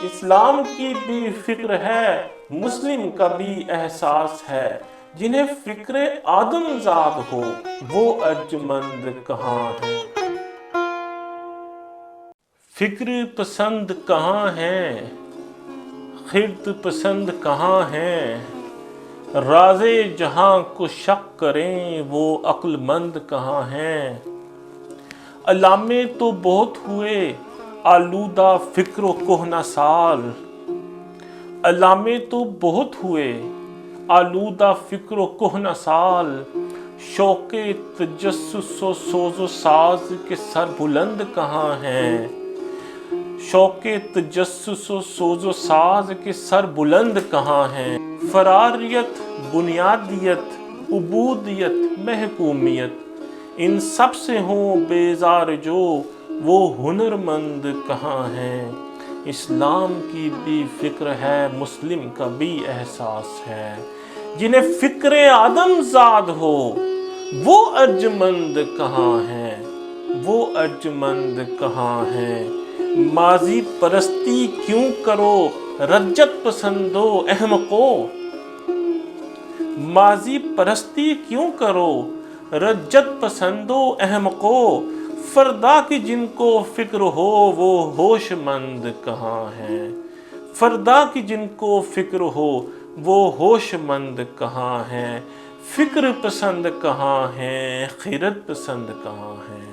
اسلام کی بھی فکر ہے، مسلم کا بھی احساس ہے، جنہیں فکر آدم زاد ہو وہ ارجمند کہاں ہیں؟ فکر پسند کہاں ہیں، خرد پسند کہاں ہیں، راز جہاں کو شک کریں وہ عقل مند کہاں ہیں؟ علامے تو بہت ہوئے آلودہ فکر و کہنہ سال، علامے تو بہت ہوئے آلودہ فکر و کہنہ سال، شوق تجسس و سوز و ساز کے سر بلند کہاں ہیں؟ شوق تجسس و سوز و ساز کے سر بلند کہاں ہیں؟ فراریت، بنیادیت، عبودیت، محکومیت، ان سب سے ہوں بیزار جو وہ ہنرمند کہاں ہیں؟ اسلام کی بھی فکر ہے، مسلم کا بھی احساس ہے، جنہیں فکر آدم زاد ہو وہ ارجمند کہاں ہیں؟ وہ ارجمند کہاں ہیں؟ ماضی پرستی کیوں کرو رجت پسندو احمقو، ماضی پرستی کیوں کرو رجت پسندو احمقو، فردا کی جن کو فکر ہو وہ ہوش مند کہاں ہیں؟ فردا کی جن کو فکر ہو وہ ہوش مند کہاں ہیں؟ فکر پسند کہاں ہیں، خیرت پسند کہاں ہیں؟